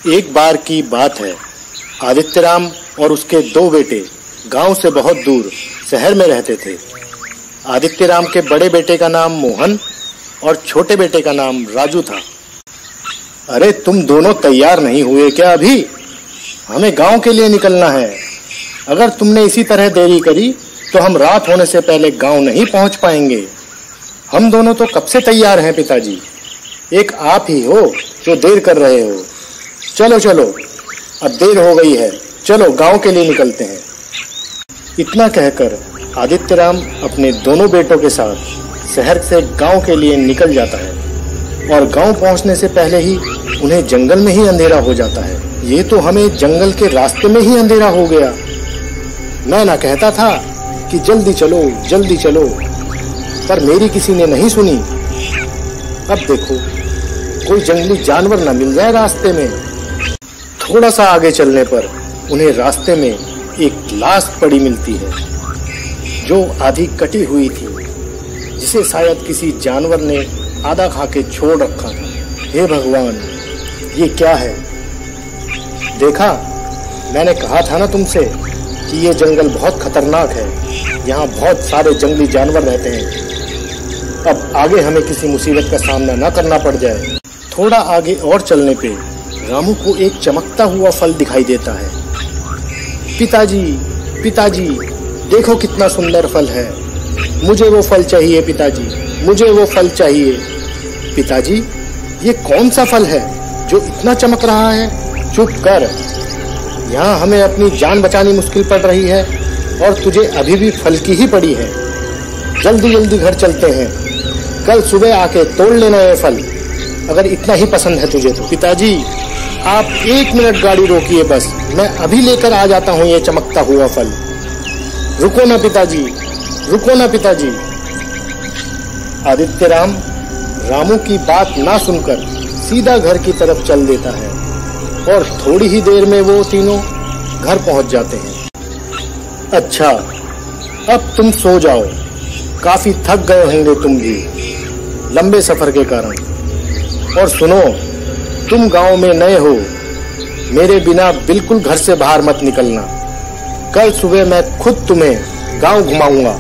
एक बार की बात है, आदित्यराम और उसके दो बेटे गांव से बहुत दूर शहर में रहते थे। आदित्यराम के बड़े बेटे का नाम मोहन और छोटे बेटे का नाम राजू था। अरे तुम दोनों तैयार नहीं हुए क्या अभी? हमें गांव के लिए निकलना है। अगर तुमने इसी तरह देरी करी तो हम रात होने से पहले गांव नहीं पहुंच पाएंगे। हम दोनों तो कब से तैयार हैं पिताजी, एक आप ही हो जो देर कर रहे हो। चलो चलो, अब देर हो गई है, चलो गांव के लिए निकलते हैं। इतना कहकर आदित्यराम अपने दोनों बेटों के साथ शहर से गांव के लिए निकल जाता है और गांव पहुंचने से पहले ही उन्हें जंगल में ही अंधेरा हो जाता है। ये तो हमें जंगल के रास्ते में ही अंधेरा हो गया। मैं ना कहता था कि जल्दी चलो जल्दी चलो, पर मेरी किसी ने नहीं सुनी। अब देखो कोई जंगली जानवर न मिल जाए रास्ते में। थोड़ा सा आगे चलने पर उन्हें रास्ते में एक लाश पड़ी मिलती है जो आधी कटी हुई थी, जिसे शायद किसी जानवर ने आधा खा के छोड़ रखा था। हे भगवान, ये क्या है? देखा, मैंने कहा था ना तुमसे कि ये जंगल बहुत खतरनाक है, यहाँ बहुत सारे जंगली जानवर रहते हैं। अब आगे हमें किसी मुसीबत का सामना न करना पड़ जाए। थोड़ा आगे और चलने पे रामू को एक चमकता हुआ फल दिखाई देता है। पिताजी, पिताजी, देखो कितना सुंदर फल है। मुझे वो फल चाहिए पिताजी, मुझे वो फल चाहिए। पिताजी, ये कौन सा फल है जो इतना चमक रहा है? चुप कर, यहाँ हमें अपनी जान बचानी मुश्किल पड़ रही है और तुझे अभी भी फल की ही पड़ी है। जल्दी जल्दी घर चलते हैं, कल सुबह आके तोड़ लेना ये फल, अगर इतना ही पसंद है तुझे तो। पिताजी, आप 1 मिनट गाड़ी रोकिए बस, मैं अभी लेकर आ जाता हूँ ये चमकता हुआ फल। रुको ना पिताजी, रुको ना पिताजी। आदित्यराम रामू की बात ना सुनकर सीधा घर की तरफ चल देता है और थोड़ी ही देर में वो तीनों घर पहुंच जाते हैं। अच्छा, अब तुम सो जाओ, काफी थक गए होंगे तुम भी लंबे सफर के कारण। और सुनो, तुम गांव में नए हो, मेरे बिना बिल्कुल घर से बाहर मत निकलना। कल सुबह मैं खुद तुम्हें गांव घुमाऊंगा।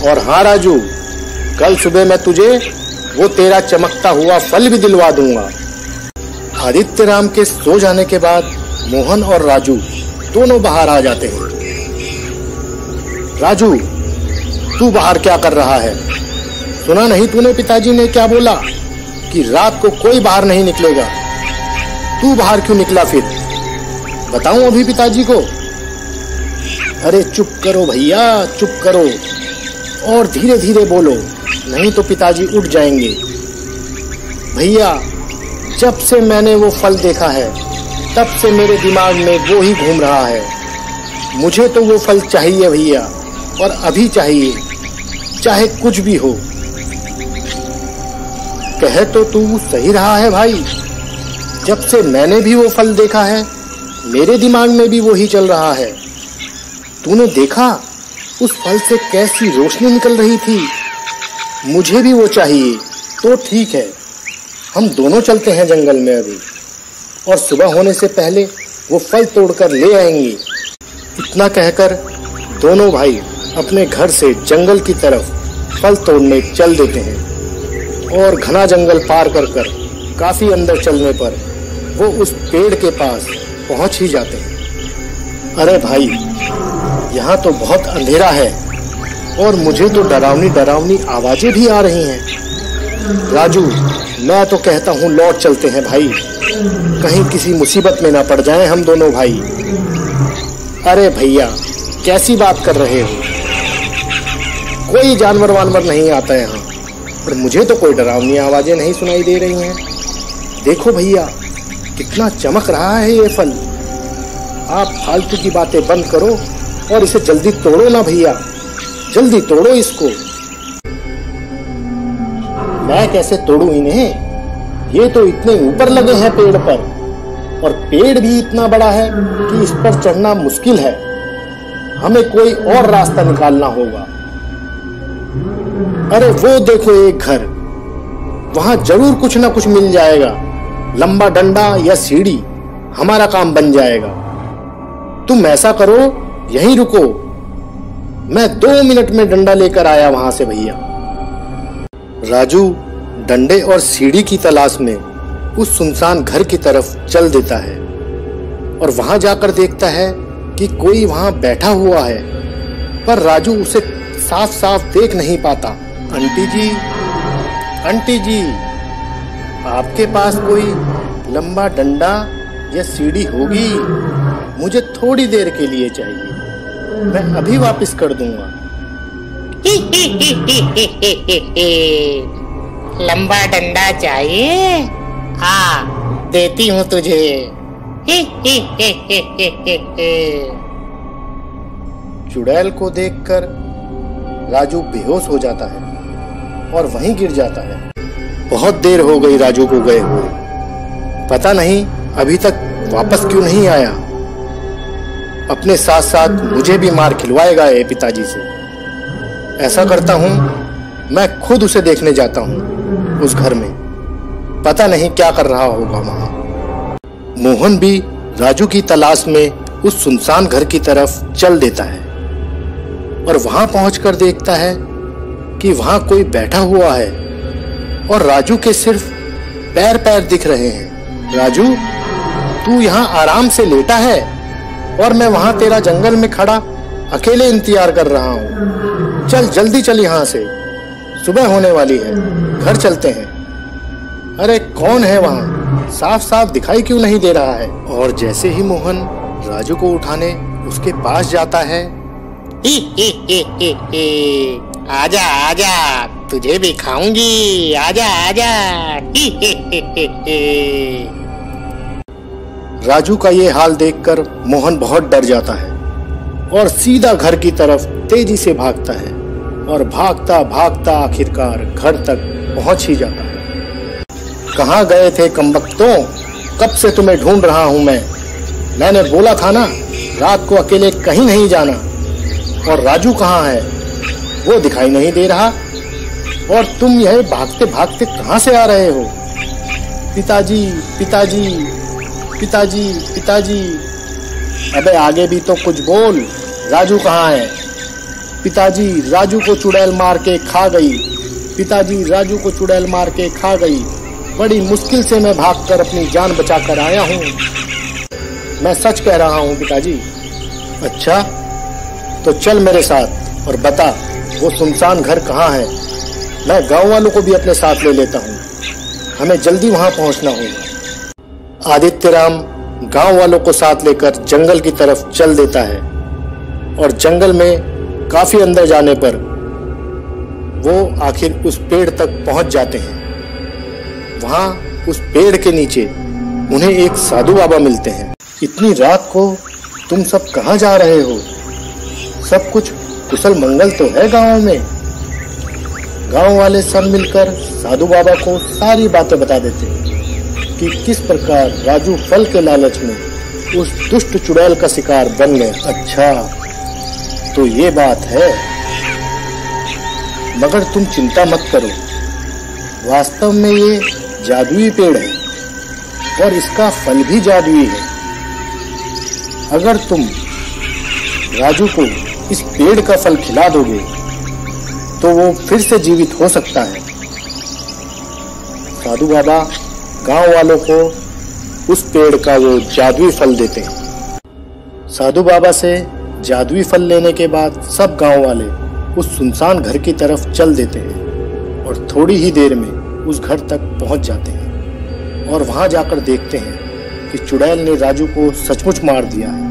और हाँ राजू, कल सुबह मैं तुझे वो तेरा चमकता हुआ फल भी दिलवा दूंगा। आदित्यराम के सो जाने के बाद मोहन और राजू दोनों बाहर आ जाते हैं। राजू, तू बाहर क्या कर रहा है? सुना नहीं तूने पिताजी ने क्या बोला कि रात को कोई बाहर नहीं निकलेगा? तू बाहर क्यों निकला फिर? बताऊं अभी पिताजी को? अरे चुप करो भैया, चुप करो, और धीरे धीरे बोलो, नहीं तो पिताजी उठ जाएंगे। भैया, जब से मैंने वो फल देखा है तब से मेरे दिमाग में वो ही घूम रहा है। मुझे तो वो फल चाहिए भैया, और अभी चाहिए, चाहे कुछ भी हो। कहे तो तू सही रहा है भाई, जब से मैंने भी वो फल देखा है मेरे दिमाग में भी वो ही चल रहा है। तूने देखा उस फल से कैसी रोशनी निकल रही थी? मुझे भी वो चाहिए। तो ठीक है, हम दोनों चलते हैं जंगल में अभी, और सुबह होने से पहले वो फल तोड़कर ले आएंगे। इतना कहकर दोनों भाई अपने घर से जंगल की तरफ फल तोड़ने चल देते हैं। और घना जंगल पार कर कर काफी अंदर चलने पर वो उस पेड़ के पास पहुंच ही जाते हैं। अरे भाई, यहाँ तो बहुत अंधेरा है और मुझे तो डरावनी डरावनी आवाजें भी आ रही हैं। राजू, मैं तो कहता हूँ लौट चलते हैं भाई, कहीं किसी मुसीबत में ना पड़ जाएं हम दोनों भाई। अरे भैया, कैसी बात कर रहे हो? कोई जानवर वानवर नहीं आता यहाँ, पर मुझे तो कोई डरावनी आवाजें नहीं सुनाई दे रही हैं। देखो भैया, कितना चमक रहा है ये फल। आप फालतू की बातें बंद करो और इसे जल्दी तोड़ो ना भैया, जल्दी तोड़ो इसको। मैं कैसे तोड़ूं इन्हें? ये तो इतने ऊपर लगे हैं पेड़ पर, और पेड़ भी इतना बड़ा है कि इस पर चढ़ना मुश्किल है। हमें कोई और रास्ता निकालना होगा। अरे वो देखो एक घर, वहां जरूर कुछ ना कुछ मिल जाएगा। लंबा डंडा या सीढ़ी हमारा काम बन जाएगा। तुम ऐसा करो, यहीं रुको, मैं 2 मिनट में डंडा लेकर आया वहां से भैया। राजू डंडे और सीढ़ी की तलाश में उस सुनसान घर की तरफ चल देता है और वहां जाकर देखता है कि कोई वहां बैठा हुआ है, पर राजू उसे साफ साफ देख नहीं पाता। आंटी जी, आपके पास कोई लंबा डंडा या सीढ़ी होगी? मुझे थोड़ी देर के लिए चाहिए, मैं अभी वापस कर दूंगा। लंबा डंडा चाहिए? देती हूँ तुझे। चुड़ैल को देखकर राजू बेहोश हो जाता है और वहीं गिर जाता है। बहुत देर हो गई राजू को गए हुए, पता नहीं अभी तक वापस क्यों नहीं आया। अपने साथ साथ मुझे भी मार खिलवाएगा ये पिताजी से। ऐसा करता हूँ, मैं खुद उसे देखने जाता हूँ उस घर में, पता नहीं क्या कर रहा होगा वहां। मोहन भी राजू की तलाश में उस सुनसान घर की तरफ चल देता है और वहां पहुंचकर देखता है कि वहां कोई बैठा हुआ है और राजू के सिर्फ पैर दिख रहे हैं। राजू, तू यहाँ आराम से लेटा है और मैं वहां तेरा जंगल में खड़ा अकेले इंतजार कर रहा हूँ। चल जल्दी चल यहाँ से, सुबह होने वाली है, घर चलते हैं। अरे कौन है वहां? साफ साफ दिखाई क्यों नहीं दे रहा है? और जैसे ही मोहन राजू को उठाने उसके पास जाता है, आजा आजा, तुझे भी खाऊंगी, आजा आजा। राजू का ये हाल देखकर मोहन बहुत डर जाता है और सीधा घर की तरफ तेजी से भागता है और भागता भागता आखिरकार घर तक पहुंच ही जाता है। कहाँ गए थे कमबख्तों? कब से तुम्हें ढूंढ रहा हूं मैं। मैंने बोला था ना, रात को अकेले कहीं नहीं जाना। और राजू कहाँ है? वो दिखाई नहीं दे रहा। और तुम यह भागते भागते कहाँ से आ रहे हो? पिताजी पिताजी पिताजी पिताजी। अबे आगे भी तो कुछ बोल, राजू कहाँ है? पिताजी, राजू को चुड़ैल मार के खा गई। पिताजी, राजू को चुड़ैल मार के खा गई। बड़ी मुश्किल से मैं भागकर अपनी जान बचाकर आया हूँ। मैं सच कह रहा हूँ पिताजी। अच्छा, तो चल मेरे साथ और बता वो सुनसान घर कहाँ है। मैं गांव वालों को भी अपने साथ ले लेता हूँ, हमें जल्दी वहां पहुंचना होगा। आदित्यराम गांव वालों को साथ लेकर जंगल की तरफ चल देता है और जंगल में काफी अंदर जाने पर वो आखिर उस पेड़ तक पहुंच जाते हैं। वहां उस पेड़ के नीचे उन्हें एक साधु बाबा मिलते हैं। इतनी रात को तुम सब कहाँ जा रहे हो? सब कुछ कुशल मंगल तो है गांव में? गांव वाले सब मिलकर साधु बाबा को सारी बातें बता देते हैं कि किस प्रकार राजू फल के लालच में उस दुष्ट चुड़ैल का शिकार बन गए। अच्छा, तो ये बात है। मगर तुम चिंता मत करो, वास्तव में ये जादुई पेड़ है और इसका फल भी जादुई है। अगर तुम राजू को इस पेड़ का फल खिला दोगे तो वो फिर से जीवित हो सकता है। साधु बाबा गांव वालों को उस पेड़ का वो जादुई फल देते हैं। साधु बाबा से जादुई फल लेने के बाद सब गांव वाले उस सुनसान घर की तरफ चल देते हैं और थोड़ी ही देर में उस घर तक पहुंच जाते हैं और वहां जाकर देखते हैं कि चुड़ैल ने राजू को सचमुच मार दिया है।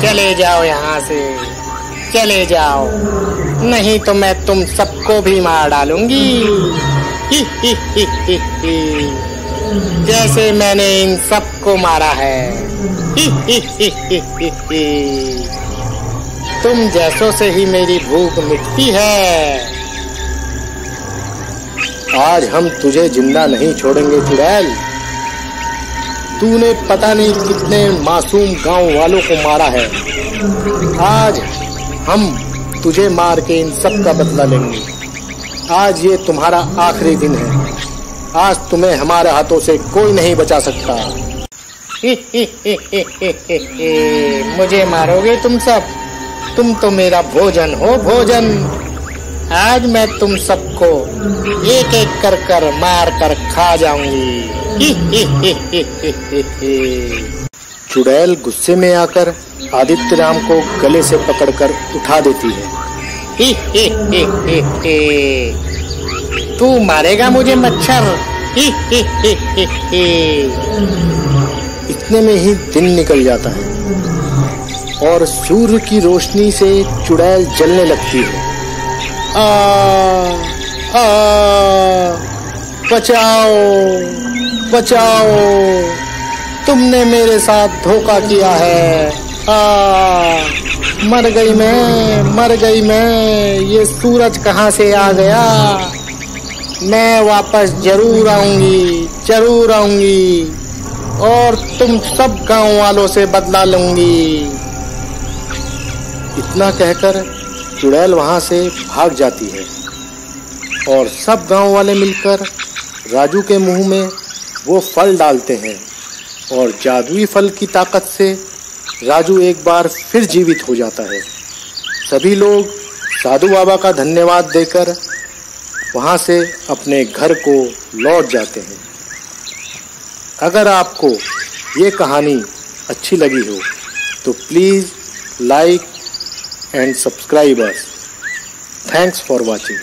चले जाओ यहाँ से, चले जाओ, नहीं तो मैं तुम सबको भी मार डालूंगी। जैसे मैंने इन सबको मारा है। तुम जैसों से ही मेरी भूख मिटती है। आज हम तुझे जिंदा नहीं छोड़ेंगे चुड़ैल। तूने पता नहीं कितने मासूम गांव वालों को मारा है। आज हम तुझे मार के इन सब का बदला लेंगे। आज ये तुम्हारा आखिरी दिन है। आज तुम्हें हमारे हाथों से कोई नहीं बचा सकता। मुझे मारोगे तुम सब? तुम तो मेरा भोजन हो, भोजन। आज मैं तुम सबको एक एक कर मार कर खा जाऊंगी। चुड़ैल गुस्से में आकर आदित्य राम को गले से पकड़कर उठा देती है। तू मारेगा मुझे मच्छर? इतने में ही दिन निकल जाता है और सूर्य की रोशनी से चुड़ैल जलने लगती है। बचाओ, बचाओ, तुमने मेरे साथ धोखा किया है। मर गई मैं, मर गई मैं। ये सूरज कहाँ से आ गया? मैं वापस जरूर आऊंगी, जरूर आऊंगी और तुम सब गांव वालों से बदला लूंगी। इतना कहकर चुड़ैल वहां से भाग जाती है और सब गांव वाले मिलकर राजू के मुंह में वो फल डालते हैं और जादुई फल की ताकत से राजू एक बार फिर जीवित हो जाता है। सभी लोग साधु बाबा का धन्यवाद देकर वहां से अपने घर को लौट जाते हैं। अगर आपको ये कहानी अच्छी लगी हो तो please like and subscribe us. Thanks for watching.